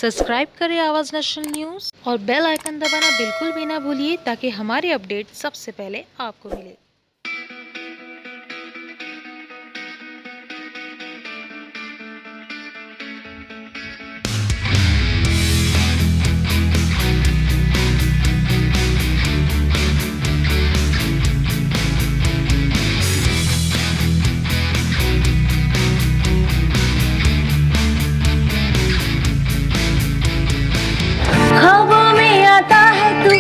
Subscribe करें आवाज़ national news और बेल आइकन दबाना बिल्कुल भी ना भूलिए ताकि हमारे अपडेट सबसे पहले आपको मिले। ख्वाबों में आता है तू,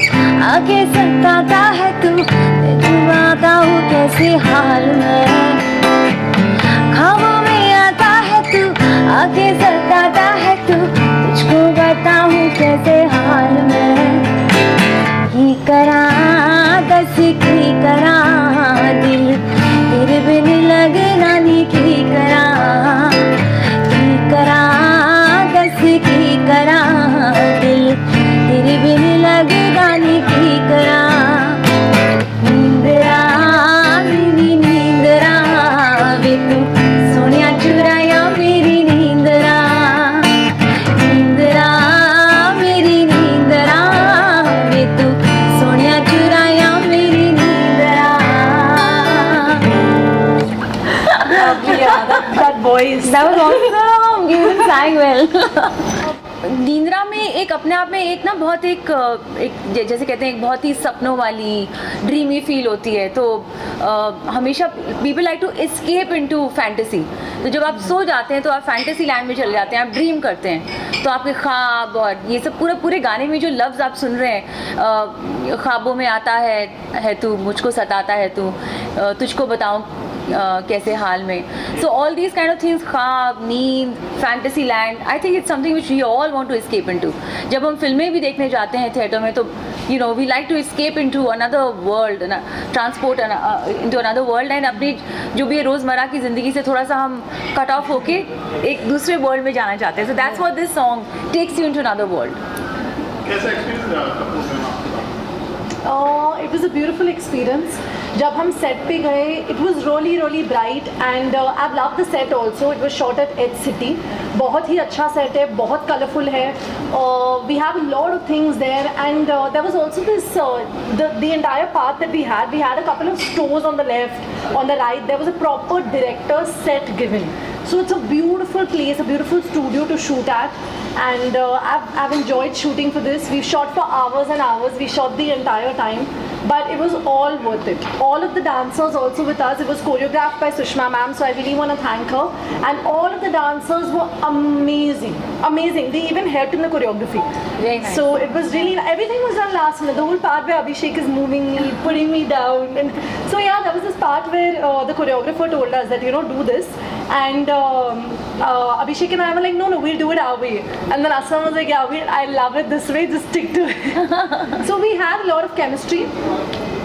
आगे सताता है तू, मैं डूबाता हूँ कैसे हाल में। ख्वाबों में आता है तू, आगे सताता है तू, तुझको बताऊँ कैसे हाल में। की करा दस की करा दिल तेरे बिन लगे नानी की करा दस की करा दिल तेरे बिन लगे गाने की करा। नींदरा मेरी नींदरा वे तू सोनिया चुराया मेरी नींदरा। नींदरा मेरी नींदरा वे तू सोनिया चुराया मेरी नींदरा। That voice. That was awesome. You sang well. नींद्रा में एक अपने आप में एक ना बहुत एक जैसे कहते हैं एक बहुत ही सपनों वाली ड्रीमी फील होती है। तो हमेशा people like to escape into fantasy. तो जब आप सो जाते हैं तो आप फैंटेसी लैंड में चले जाते हैं, आप ड्रीम करते हैं। तो आपके ख्वाब और ये सब पूरे गाने में जो लफ्ज़ आप सुन रहे हैं, ख्वाबों में आता है तू, मुझको सताता है तू, तुझको बताऊँ कैसे हाल में। So all these kind of things, ख्वाब, नींद, fantasy land, I think it's something which we all want to escape into. जब हम फिल्में भी देखने जाते हैं थिएटर में तो you know we like to escape into another world, transport into another world and अपनी जो भी रोज़मर्रा की ज़िंदगी से थोड़ा सा हम कट ऑफ होके एक दूसरे वर्ल्ड में जाना चाहते हैं। So that's what this song takes you into another world. कैसा एक्सपीरियंस रहा कपूर फिल्म आपके साथ? It was a beautiful experience. जब हम सेट पे गए, it was really bright and I've loved the set also. It was shot at Edge City. बहुत ही अच्छा set है, बहुत colourful है. We have a lot of things there and there was also this the entire path that we had a couple of stores on the left, on the right. There was a proper director's set given. So it's a beautiful place, a beautiful studio to shoot at, and I've enjoyed shooting for this. We've shot for hours and hours. We shot the entire time, but it was all worth it. All of the dancers also with us. It was choreographed by Sushma ma'am, so I really want to thank her. And all of the dancers were amazing. They even helped in the choreography. Very nice. So it was really, everything was done last minute. The whole part where Abhishek is moving me, putting me down, and so yeah, there was this part where the choreographer told us that do this, and Abhishek and I were like, no, we'll do it our way. And then Aslam was like, yeah, I love it this way, just stick to it. So we had a lot of chemistry.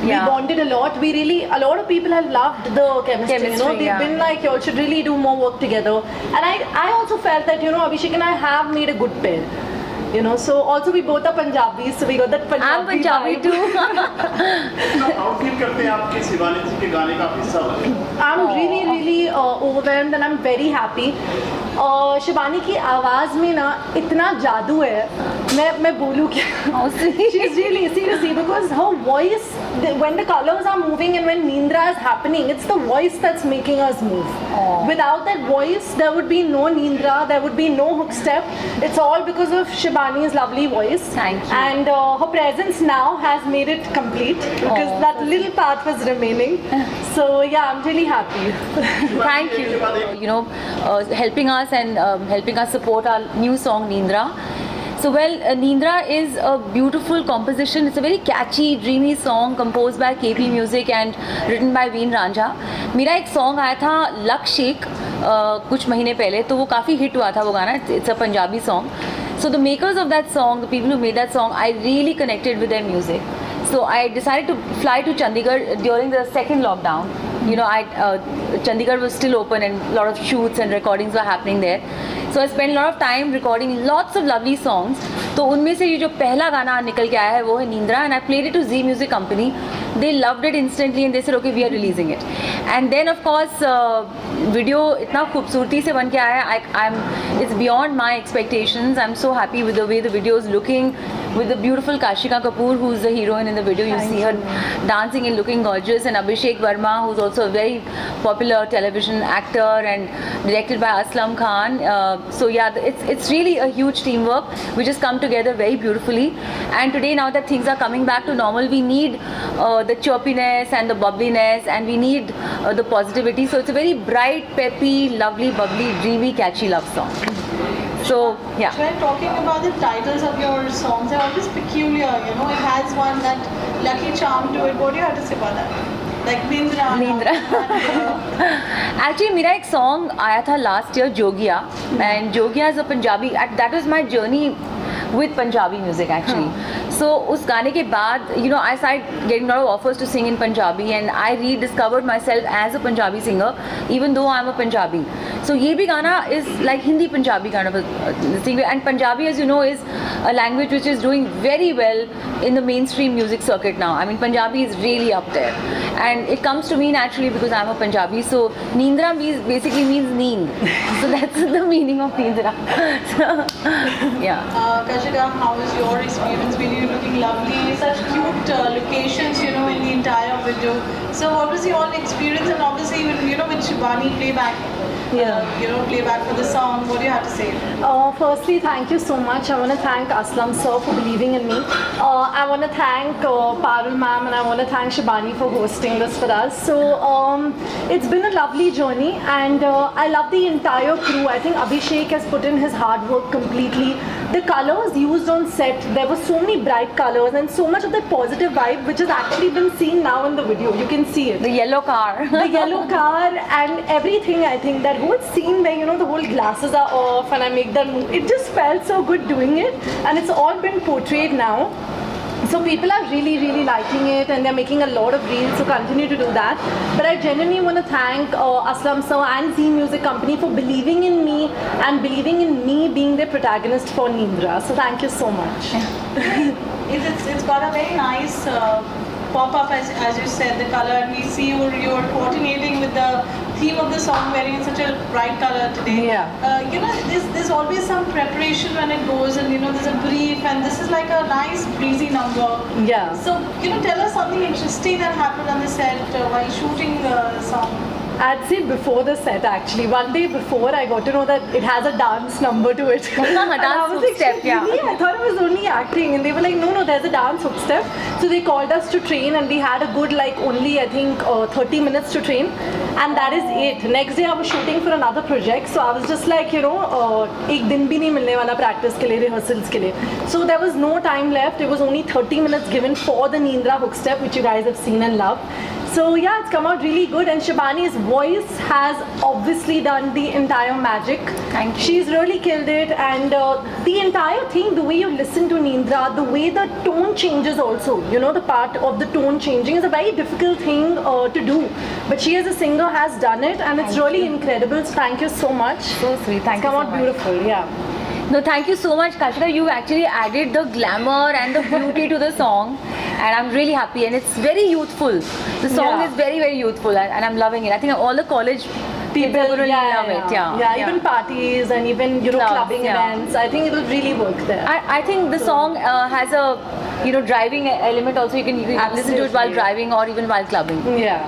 We bonded a lot. A lot of people have loved the chemistry. They've been like, you all should really do more work together. And I also felt that, Abhishek and I have made a good pair. So also we both are Punjabis, so we got that Punjabi I'm Punjabi vibe. too. How feel करते हैं आपके शिवानी जी के गाने का हिस्सा बने? I'm really overwhelmed and I'm very happy. Shivani की आवाज़ में ना इतना जादू है, मैं बोलूँ क्या? She's really, seriously, because her voice, when the colors are moving and when Neendra is happening, it's the voice that's making us move. Without that voice, there would be no Neendra, there would be no hook step. It's all because of Shivani's lovely voice. Thank you. And her presence now has made it complete because that little part was remaining. So yeah, I'm really happy. Thank you. Helping us and helping us support our new song Neendra. So Neendra is a beautiful composition. It's a very catchy, dreamy song composed by KP Music and written by Veen Ranja. मेरा एक song आया था luck Sheikh कुछ महीने पहले, तो वो काफ़ी हिट हुआ था वो गाना. It's a Punjabi song. So the makers of that song, the people who made that song, I really connected with their music. So I decided to fly to Chandigarh during the second lockdown. Chandigarh was still open and a lot of shoots and recordings were happening there. So I spent a lot of time recording lots of lovely songs. तो उनमें से ये जो पहला गाना निकल के आया है वो है नींद्रा, and I played it to Zee Music Company. They loved it instantly and they said okay we are releasing it. And then of course video इतना खूबसूरती से बन के आया है. It's beyond my expectations. I'm so happy with the way the video is looking, with the beautiful Kashika Kapoor who's the heroine in the video. You see her dancing and looking gorgeous, and Abhishek Verma who's also a very popular television actor and directed by Aslam Khan. So yeah, it's really a huge teamwork. We just come together very beautifully, and today now that things are coming back to normal, we need the chirpiness and the bubbliness, and we need the positivity. So it's a very bright, peppy, lovely, bubbly, dreamy, catchy love song. So yeah. When talking about the titles of your songs, they're always peculiar, you know. It has one that lucky charm to it. What do you have to say about that? Like Nindra. Actually, मेरा एक song आया था last year, Jogia, and Jogia is a Punjabi. That was my journey with Punjabi music actually. So उस गाने के बाद, you know, I started getting a lot of offers to sing in Punjabi, and I rediscovered myself as a Punjabi singer, even though I'm a Punjabi. So ये भी गाना is like Hindi Punjabi kind of a thing, and Punjabi, as you know, is a language which is doing very well in the mainstream music circuit now. I mean, Punjabi is really up there, and it comes to me naturally because I'm a Punjabi. So Nindra basically means neend. So that's the meaning of Nindra. So, yeah. Kashika, how was your experience? Were you looking lovely? Such cute locations, you know, in the entire video. So what was your experience? And obviously, you know, with Shibani playback, you know, playback for the song. What do you have to say? Firstly, thank you so much. I want to thank Aslam sir for believing in me. I want to thank Parul ma'am, and I want to thank Shibani for hosting this for us. So it's been a lovely journey, and I love the entire crew. I think Abhishek has put in his hard work completely. The colors used on set, there were so many bright colors and so much of that positive vibe which has actually been seen now in the video. You can see it. The yellow car. The yellow car and everything. I think that whole scene where, you know, the whole glasses are off and I make that move, it just felt so good doing it, and it's all been portrayed now. So people are really liking it, and they're making a lot of reels, so continue to do that. But I genuinely want to thank Aslam sir and Zee Music Company for believing in me and believing in me being their protagonist for Nindra. So thank you so much. It's got a very nice pop-up, as you said, the color, and we see you're coordinating with the theme of the song, wearing such a bright color today. Yeah. You know, there's always some preparation when it goes, and you know, there's a brief, and this is like a nice breezy number. Yeah. So, you know, tell us something interesting that happened on the set while shooting the song. I'd say before the set actually. One day before, I got to know that it has a dance number to it. Dance hook step, yeah. Really? I thought it was only acting, and they were like, no, there's a dance hook step. So they called us to train, and we had a good, like, only I think 30 minutes to train, and that is it. Next day I was shooting for another project, so I was just like, you know, ek din bhi nahi milne wala practice ke liye, rehearsals ke liye. So there was no time left. It was only 30 minutes given for the Nindra hook step, which you guys have seen and loved. So yeah, it's come out really good, and Shibani's voice has obviously done the entire magic. Thank you. She's really killed it, and the entire thing, the way you listen to Nindra, the way the tone changes also, you know, the part of the tone changing is a very difficult thing to do. But she as a singer has done it, and it's really incredible. So thank you so much. So sweet. Thank you It's come so out much. beautiful, yeah. No, thank you so much, Kashika. You actually added the glamour and the beauty to the song, and I'm really happy. And it's very youthful. The song Yeah. is very youthful, and I'm loving it. I think all the college people will really love it. Yeah. Even parties and even, you know, Clubs, clubbing yeah. events. I think it will really work there. I think the song has a, you know, driving element also. You can listen to it while Absolutely. driving or even while clubbing. Yeah.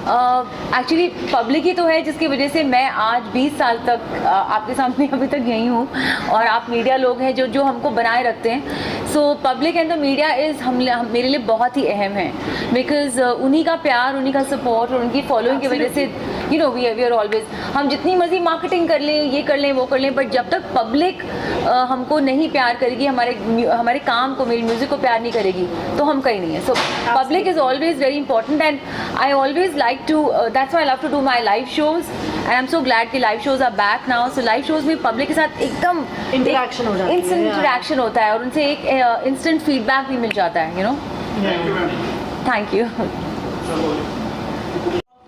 Actually public ही तो है जिसकी वजह से मैं आज 20 साल तक आपके सामने अभी तक यही हूँ, और आप मीडिया लोग हैं जो हमको बनाए रखते हैं. So public and the media is मेरे लिए बहुत ही अहम है, बिकॉज उन्हीं का प्यार, उन्हीं का सपोर्ट और उनकी फॉलोइंग की वजह से, you know, we are always, हम जितनी मर्जी मार्केटिंग कर लें, ये कर लें, वो कर लें, बट जब तक पब्लिक हमको नहीं प्यार करेगी, हमारे काम को, मेरी म्यूज़िक को प्यार नहीं करेगी, तो हम कहीं नहीं है. So public is always very important, and I always like to that's why I love to do my live shows, and I'm so glad कि live shows are back now. So live shows में public के साथ एकदम Interaction हो जाती है, instant yeah. interaction होता है, और उनसे एक instant feedback भी मिल जाता है, you know. Thank you, ma'am. Thank you.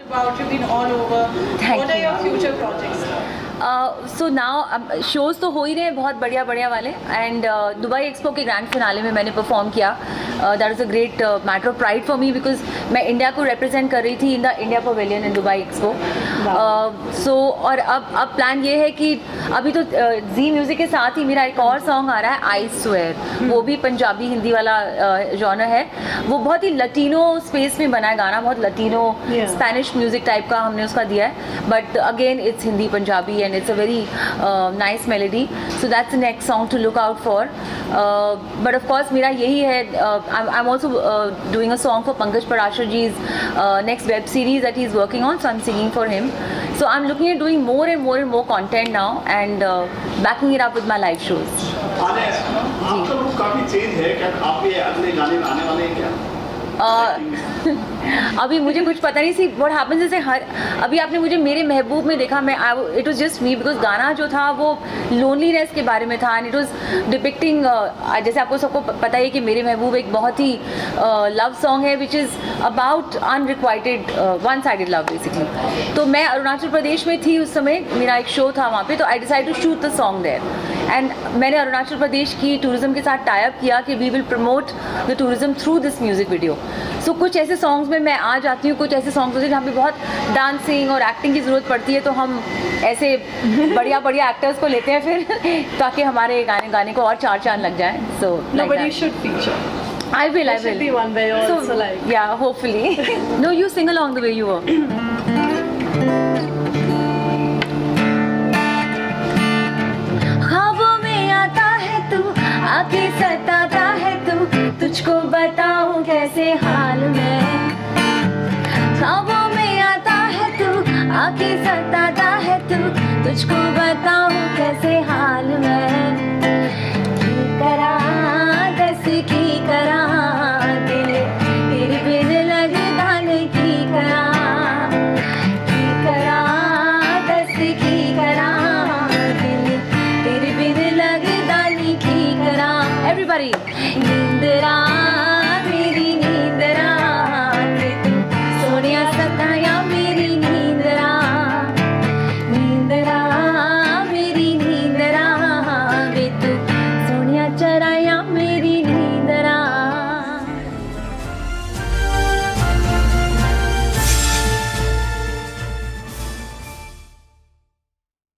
About you've been all over. Thank What are you. your future projects? So now shows तो हो ही रहे हैं बहुत बढ़िया बढ़िया वाले, एंड दुबई एक्सपो के ग्रैंड फिनाले में मैंने परफॉर्म किया. That is a great matter of pride for me, because मैं इंडिया को रिप्रेजेंट कर रही थी in the India pavilion in Dubai expo. So और अब प्लान ये है कि अभी तो जी म्यूज़िक के साथ ही मेरा एक और सॉन्ग आ रहा है, आई स्वेयर. वो भी पंजाबी हिंदी वाला जॉनर है. वो बहुत ही लटीनो स्पेस में बना है गाना, बहुत लटीनो स्पेनिश म्यूज़िक टाइप का हमने उसका दिया है, but again it's Hindi Punjabi and it's a very nice melody. So that's the next song to look out for. But of course मेरा यही है, I am also doing a song for Pankaj Parashar जी's next web series that he's working on, so I'm singing for him. So I'm looking at doing more and more content now and backing it up with my live shows. आपका look काफी change है क्या? आप ये अगले गाने में आने वाले हैं क्या? अभी मुझे कुछ पता नहीं सी व्हाट हैपेंस. जैसे अभी आपने मुझे मेरे महबूब में देखा, मैं it was just me, because गाना जो था वो लोनलीनेस के बारे में था एंड इट वाज डिपिक्टिंग, जैसे आपको सबको पता है कि मेरे महबूब एक बहुत ही लव सॉन्ग है which is about unrequited one sided love basically. तो मैं अरुणाचल प्रदेश में थी उस समय, मेरा एक शो था वहाँ पे, तो I decide to shoot the song there and मैंने अरुणाचल प्रदेश की टूरिज्म के साथ टाई अप किया कि we will promote the tourism through this music video. So कुछ ऐसे सॉन्ग्स में मैं आ जाती हूँ, कुछ ऐसे सॉन्ग्स होते हैं जहाँ पे बहुत डांसिंग और एक्टिंग की ज़रूरत पड़ती है, तो हम ऐसे बढ़िया बढ़िया एक्टर्स को लेते हैं फिर ताकि हमारे गाने को और चार चांद लग जाए. सो Nobody should feature. I will. There should be one where you're also like. Yeah, hopefully. No, you sing along the way you were. ख्वाबों में आता है तू, आके सताता है तू, तुझको बताऊं कैसे हाल में. ख्वाबों में आता है तू, आके सताता है तू, तुझको बताऊं कैसे हाल में. की करा दस की करा दिल तेरे बिन लगता नहीं, की करा दस की करा दिल तेरे बिन लगता नहीं, की करा. Everybody. नींदरा